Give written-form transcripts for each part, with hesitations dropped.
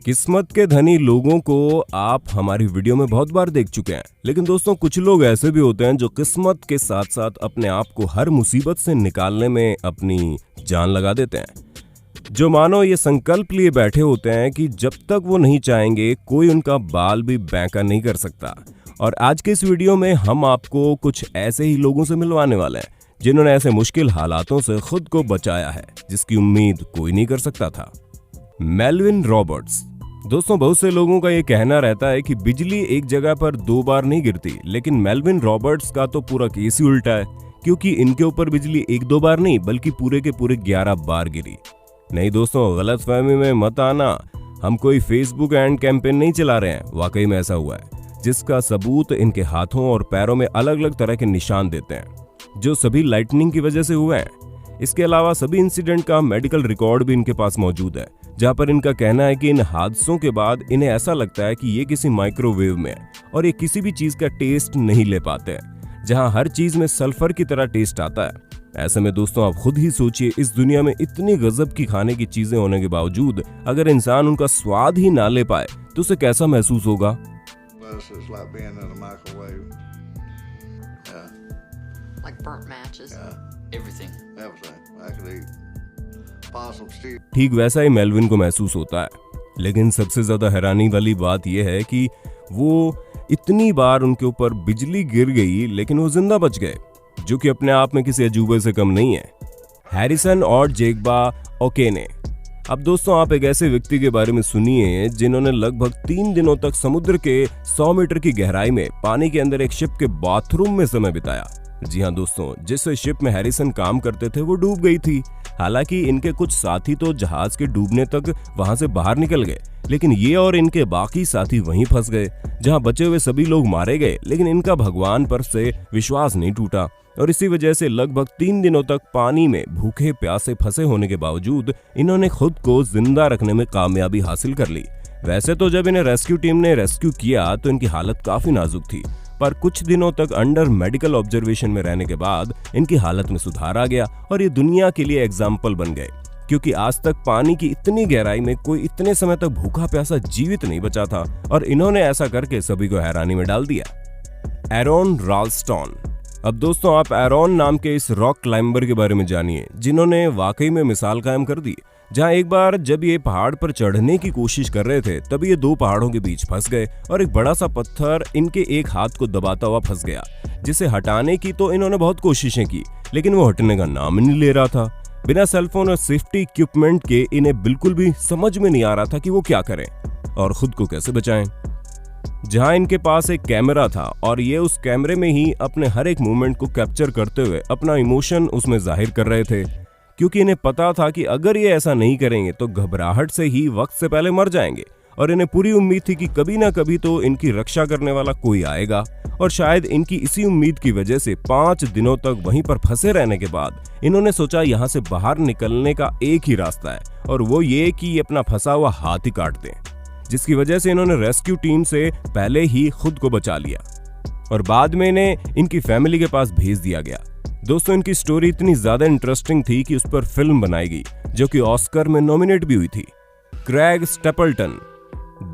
किस्मत के धनी लोगों को आप हमारी वीडियो में बहुत बार देख चुके हैं, लेकिन दोस्तों कुछ लोग ऐसे भी होते हैं जो किस्मत के साथ साथ अपने आप को हर मुसीबत से निकालने में अपनी जान लगा देते हैं। जो मानो ये संकल्प लिए बैठे होते हैं कि जब तक वो नहीं चाहेंगे कोई उनका बाल भी बैंका नहीं कर सकता। और आज के इस वीडियो में हम आपको कुछ ऐसे ही लोगों से मिलवाने वाले हैं जिन्होंने ऐसे मुश्किल हालातों से खुद को बचाया है जिसकी उम्मीद कोई नहीं कर सकता था। Melvin Roberts. दोस्तों बहुत से लोगों का ये कहना रहता है कि बिजली एक जगह पर 2 बार नहीं गिरती, लेकिन मेलविन रॉबर्ट्स का तो पूरा केस ही उल्टा है, क्योंकि इनके ऊपर बिजली 1-2 बार नहीं बल्कि पूरे के पूरे 11 बार गिरी। नहीं दोस्तों, गलतफहमी में मत आना, हम कोई फेसबुक एंड कैंपेन नहीं चला रहे हैं। वाकई में ऐसा हुआ है, जिसका सबूत इनके हाथों और पैरों में अलग अलग तरह के निशान देते हैं, जो सभी लाइटनिंग की वजह से हुए हैं। इसके अलावा सभी इंसिडेंट का मेडिकल रिकॉर्ड भी इनके पास मौजूद है, जहां पर इनका कहना है कि इन हादसों के बाद इन्हें ऐसा लगता है कि ये किसी माइक्रोवेव में है और ये किसी भी चीज का टेस्ट नहीं ले पाते हैं, जहां हर चीज में सल्फर की तरह टेस्ट आता है। ऐसे में दोस्तों आप खुद ही सोचिए, इस दुनिया में इतनी गजब की खाने की चीजें होने के बावजूद अगर इंसान उनका स्वाद ही ना ले पाए तो उसे कैसा महसूस होगा। ठीक वैसा ही मेलविन को महसूस होता है, लेकिन सबसे ज्यादा हैरानी वाली बात यह है कि वो इतनी बार उनके ऊपर बिजली गिर गई लेकिन वो जिंदा बच गए, जो कि अपने आप में किसी अजूबे से कम नहीं है। हैरिसन और जेग्बा ओकेने। अब दोस्तों आप एक ऐसे व्यक्ति के बारे में सुनिए जिन्होंने लगभग 3 दिनों तक समुद्र के 100 मीटर की गहराई में पानी के अंदर एक शिप के बाथरूम में समय बिताया। जी हाँ दोस्तों, जिस शिप में हैरिसन काम करते थे वो डूब गई थी। हालांकि इनके कुछ साथी तो जहाज के डूबने तक वहां से बाहर निकल गए, लेकिन ये और इनके बाकी साथी वहीं फंस गए, जहां बचे हुए सभी लोग मारे गए, लेकिन इनका भगवान पर से विश्वास नहीं टूटा और इसी वजह से लगभग 3 दिनों तक पानी में भूखे प्यासे फंसे होने के बावजूद इन्होंने खुद को जिंदा रखने में कामयाबी हासिल कर ली। वैसे तो जब इन्हें रेस्क्यू टीम ने रेस्क्यू किया तो इनकी हालत काफी नाजुक थी, पर कुछ दिनों तक अंडर मेडिकल ऑब्जर्वेशन में रहने के बाद इनकी हालत में सुधार आ गया और ये दुनिया के लिए एग्जाम्पल बन गए, क्योंकि आज तक पानी की इतनी गहराई में कोई इतने समय तक भूखा प्यासा जीवित नहीं बचा था और इन्होंने ऐसा करके सभी को हैरानी में डाल दिया। एरोन राल्स्टन। अब दोस्तों आप एरोन नाम के इस रॉक क्लाइंबर के बारे में जानिए, जिन्होंने वाकई में मिसाल कायम कर दी। जहां एक बार जब ये पहाड़ पर चढ़ने की कोशिश कर रहे थे तब ये 2 पहाड़ों के बीच फंस गए और एक बड़ा सा पत्थर इनके एक हाथ को दबाता हुआ फंस गया, जिसे हटाने की तो इन्होंने बहुत कोशिशें की, लेकिन वो हटने का नाम नहीं ले रहा था। बिना सेलफोन और सेफ्टी इक्विपमेंट के इन्हें बिल्कुल भी समझ में नहीं आ रहा था कि वो क्या करें और खुद को कैसे बचाएं। जहां इनके पास एक कैमरा था और ये उस कैमरे में ही अपने हर एक मूवमेंट को कैप्चर करते हुए अपना इमोशन उसमें जाहिर कर रहे थे, क्योंकि इन्हें पता था कि अगर ये ऐसा नहीं करेंगे तो घबराहट से ही वक्त से पहले मर जाएंगे और इन्हें पूरी उम्मीद थी कि कभी ना कभी तो इनकी रक्षा करने वाला कोई आएगा। और शायद इनकी इसी उम्मीद की वजह से 5 दिनों तक वहीं पर फंसे रहने के बाद इन्होंने सोचा यहाँ से बाहर निकलने का एक ही रास्ता है और वो ये कि ये अपना फंसा हुआ हाथ ही काट दें, जिसकी वजह से इन्होंने रेस्क्यू टीम से पहले ही खुद को बचा लिया और बाद में इन्हें इनकी फैमिली के पास भेज दिया गया। दोस्तों इनकी स्टोरी इतनी ज्यादा इंटरेस्टिंग थी कि उस पर फिल्म बनाई गई, जो कि ऑस्कर में नॉमिनेट भी हुई थी। क्रेग स्टेपल्टन।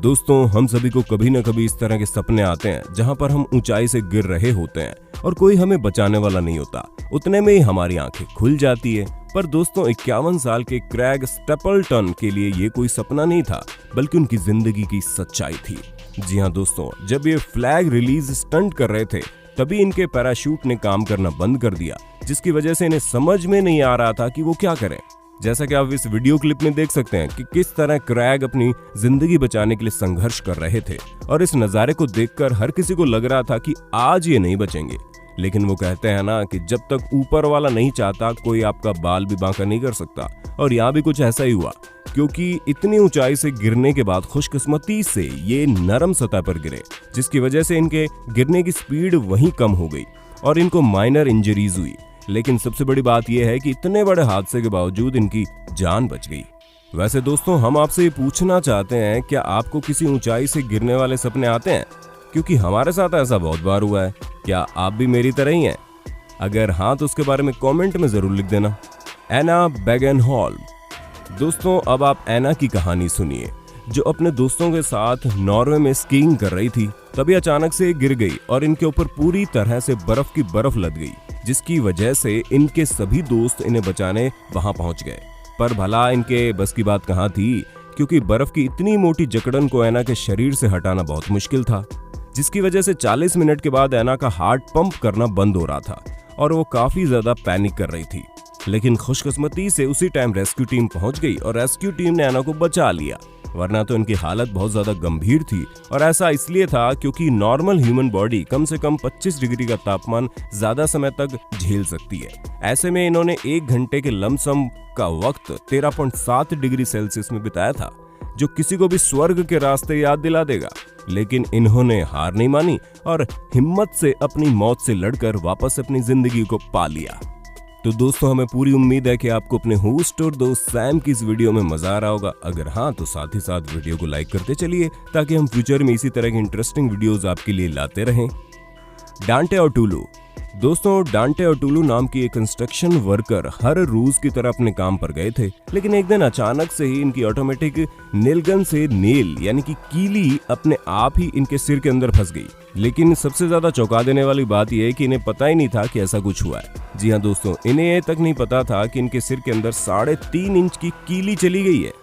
दोस्तों हम सभी को कभी न कभी इस तरह के सपने आते हैं जहां पर हम ऊंचाई से गिर रहे होते हैं और कोई हमें बचाने वाला नहीं होता, उतने में ही हमारी आंखें खुल जाती है। पर दोस्तों 51 साल के क्रेग स्टेपल्टन के लिए ये कोई सपना नहीं था, बल्कि उनकी जिंदगी की सच्चाई थी। जी हाँ दोस्तों, जब ये फ्लैग रिलीज स्टंट कर रहे थे तभी इनके पैराशूट ने काम करना बंद कर दिया, जिसकी वजह से इन्हें समझ में नहीं आ रहा था कि वो क्या करें। जैसा कि आप इस वीडियो क्लिप में देख सकते हैं कि किस तरह क्रेग अपनी जिंदगी बचाने के लिए संघर्ष कर रहे थे और इस नज़ारे को देखकर हर किसी को लग रहा था कि आज ये नहीं बचेंगे। लेकिन वो कहते हैं ना कि जब तक ऊपर वाला नहीं चाहता कोई आपका बाल भी बांका नहीं कर सकता, और यहाँ भी कुछ ऐसा ही हुआ, क्योंकि इतनी ऊंचाई से गिरने के बाद खुशकिस्मती से ये नरम सतह पर गिरे, जिसकी वजह से इनके गिरने की स्पीड वहीं कम हो गई और इनको माइनर इंजरीज हुई। लेकिन सबसे बड़ी बात यह है कि इतने बड़े हादसे के बावजूद इनकी जान बच गई। वैसे दोस्तों हम आपसे ये पूछना चाहते हैं, क्या आपको किसी ऊंचाई से गिरने वाले सपने आते हैं? क्योंकि हमारे साथ ऐसा बहुत बार हुआ है। क्या आप भी मेरी तरह ही हैं? अगर हाँ तो उसके बारे में कमेंट में जरूर लिख देना। एना बेगनहॉल। दोस्तों अब आप एना की कहानी सुनिए, जो अपने दोस्तों के साथ नॉर्वे में स्कीइंग कर रही थी, तभी अचानक से गिर गई और इनके ऊपर पूरी तरह से बर्फ की बर्फ लद गई, जिसकी वजह से इनके सभी दोस्त इन्हें बचाने वहां पहुंच गए। पर भला इनके बस की बात कहां थी, क्योंकि बर्फ की इतनी मोटी जकड़न को ऐना के शरीर से हटाना बहुत मुश्किल था, जिसकी वजह से 40 मिनट के बाद ऐना का हार्ट पंप करना बंद हो रहा था और वो काफी ज्यादा पैनिक कर रही थी। लेकिन खुशकिस्मती से उसी टाइम रेस्क्यू टीम पहुंच गई और रेस्क्यू टीम ने ऐना को बचा लिया, वरना तो इनकी हालत बहुत ज्यादा गंभीर थी। और ऐसा इसलिए था क्योंकि नॉर्मल ह्यूमन बॉडी कम से कम 25 डिग्री का तापमान ज्यादा समय तक झेल सकती है। ऐसे में इन्होंने 1 घंटे के लमसम का वक्त 13.7 डिग्री सेल्सियस में बिताया था, जो किसी को भी स्वर्ग के रास्ते याद दिला देगा। लेकिन इन्होंने हार नहीं मानी और हिम्मत से अपनी मौत से लड़कर वापस अपनी जिंदगी को पा लिया। तो दोस्तों, हमें पूरी उम्मीद है कि आपको अपने होस्ट और दोस्त सैम की इस वीडियो में मजा आ रहा होगा। अगर हाँ, तो साथ ही साथ वीडियो को लाइक करते चलिए, ताकि हम फ्यूचर में इसी तरह की इंटरेस्टिंग वीडियोस आपके लिए लाते रहें। डांटे और टूलू। दोस्तों, डांटे और टूलू नाम की एक कंस्ट्रक्शन वर्कर हर रोज की तरह अपने काम पर गए थे, लेकिन एक दिन अचानक से ही इनकी ऑटोमेटिक नेलगन से नेल यानी कि कीली अपने आप ही इनके सिर के अंदर फंस गई। लेकिन सबसे ज्यादा चौंका देने वाली बात यह है कि इन्हें पता ही नहीं था कि ऐसा कुछ हुआ है। जी हाँ दोस्तों, इन्हें ये तक नहीं पता था कि इनके सिर के अंदर 3.5 इंच की कीली चली गई है।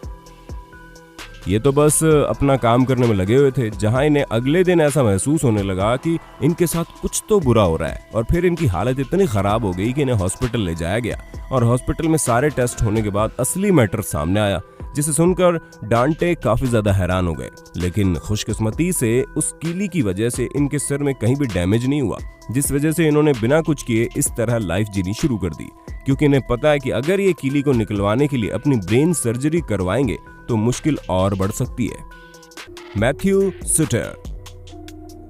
ये तो बस अपना काम करने में लगे हुए थे, जहां इन्हें अगले दिन ऐसा महसूस होने लगा कि इनके साथ कुछ तो बुरा हो रहा है। और फिर इनकी हालत इतनी खराब हो गई कि इन्हें हॉस्पिटल ले जाया गया और हॉस्पिटल में सारे टेस्ट होने के बाद असली मैटर सामने आया, जिसे सुनकर डांटे काफी ज्यादा हैरान हो गए। लेकिन खुशकिस्मती से उस कीली की वजह से इनके सिर में कहीं भी डैमेज नहीं हुआ, जिस वजह से इन्होंने बिना कुछ किए इस तरह लाइफ जीनी शुरू कर दी, क्योंकि इन्हें पता है कि अगर ये कीली को निकलवाने के लिए अपनी ब्रेन सर्जरी करवाएंगे तो मुश्किल और बढ़ सकती है। Matthew Sutter.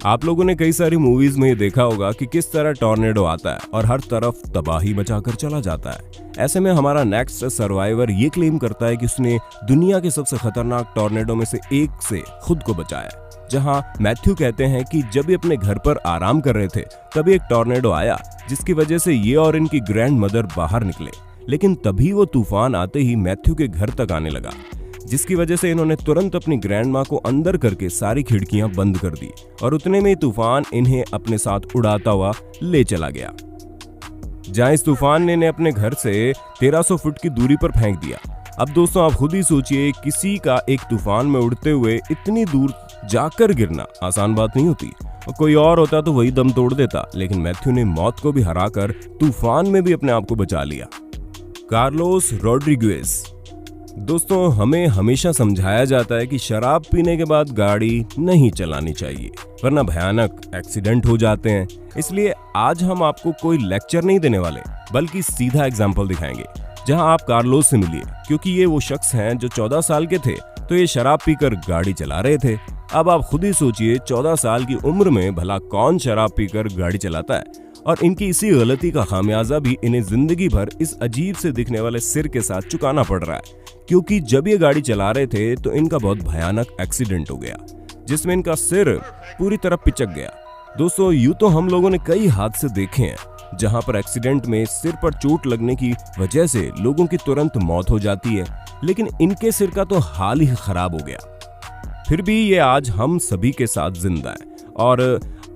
आप लोगों ने कई सारी मूवीज में ये देखा होगा कि किस तरह टॉर्नेडो आता है और हर तरफ तबाही मचाकर चला जाता है। ऐसे में हमारा नेक्स्ट सर्वाइवर ये क्लेम करता है कि उसने दुनिया के सबसे खतरनाक टॉर्नेडो में से एक से खुद को बचाया, जहां मैथ्यू कहते हैं कि जब ये अपने घर पर आराम कर रहे थे तभी एक टॉर्नेडो आया, जिसकी वजह से ये और इनकी ग्रैंड मदर बाहर निकले। लेकिन तभी वो तूफान आते ही मैथ्यू के घर तक आने लगा, जिसकी वजह से इन्होंने तुरंत अपनी ग्रैंड माँ को अंदर करके सारी खिड़कियां बंद कर दी और उतने में तूफान इन्हें अपने साथ उड़ाता हुआ ले चला गया, जहां इस तूफान ने इन्हें अपने घर से 1300 फुट की दूरी पर फेंक दिया। अब दोस्तों, आप खुद ही सोचिए, किसी का एक तूफान में उड़ते हुए इतनी दूर जाकर गिरना आसान बात नहीं होती। और कोई और होता तो वही दम तोड़ देता, लेकिन मैथ्यू ने मौत को भी हराकर तूफान में भी अपने आप को बचा लिया। Carlos Rodriguez. दोस्तों, हमें हमेशा समझाया जाता है कि शराब पीने के बाद गाड़ी नहीं चलानी चाहिए, वरना भयानक एक्सीडेंट हो जाते हैं। इसलिए आज हम आपको कोई लेक्चर नहीं देने वाले, बल्कि सीधा एग्जाम्पल दिखाएंगे, जहां आप कार्लोस से मिलिए, क्योंकि ये वो शख्स हैं जो 14 साल के थे तो ये शराब पीकर गाड़ी चला रहे थे। अब आप खुद ही सोचिए, 14 साल की उम्र में भला कौन शराब पीकर गाड़ी चलाता है? और इनकी इसी गलती का खामियाजा भी इन्हें जिंदगी भर इस अजीब से दिखने वाले सिर के साथ चुकाना पड़ रहा है, क्योंकि जब ये गाड़ी चला रहे थे तो इनका बहुत भयानक एक्सीडेंट हो गया, जिसमें इनका सिर पूरी तरह पिचक गया। दोस्तों, यूं तो हम लोगों ने कई हादसे देखे हैं जहां पर एक्सीडेंट में सिर पर चोट लगने की वजह से लोगों की तुरंत मौत हो जाती है, लेकिन इनके सिर का तो हाल ही खराब हो गया। फिर भी ये आज हम सभी के साथ जिंदा है और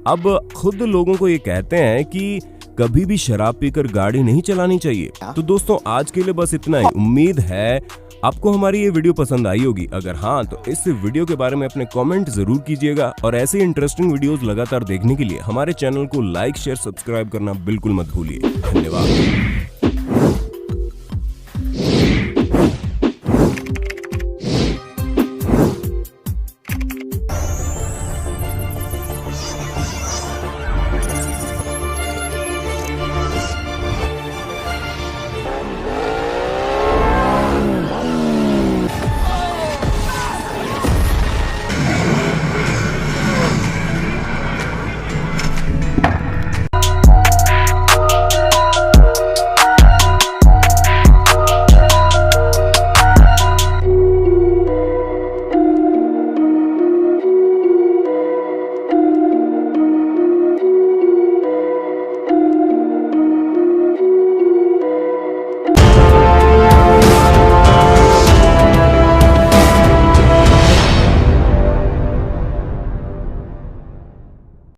अब खुद लोगों को ये कहते हैं कि कभी भी शराब पीकर गाड़ी नहीं चलानी चाहिए। तो दोस्तों, आज के लिए बस इतना ही। उम्मीद है आपको हमारी ये वीडियो पसंद आई होगी। अगर हाँ, तो इस वीडियो के बारे में अपने कमेंट जरूर कीजिएगा और ऐसे इंटरेस्टिंग वीडियोस लगातार देखने के लिए हमारे चैनल को लाइक, शेयर, सब्सक्राइब करना बिल्कुल मत भूलिए। धन्यवाद।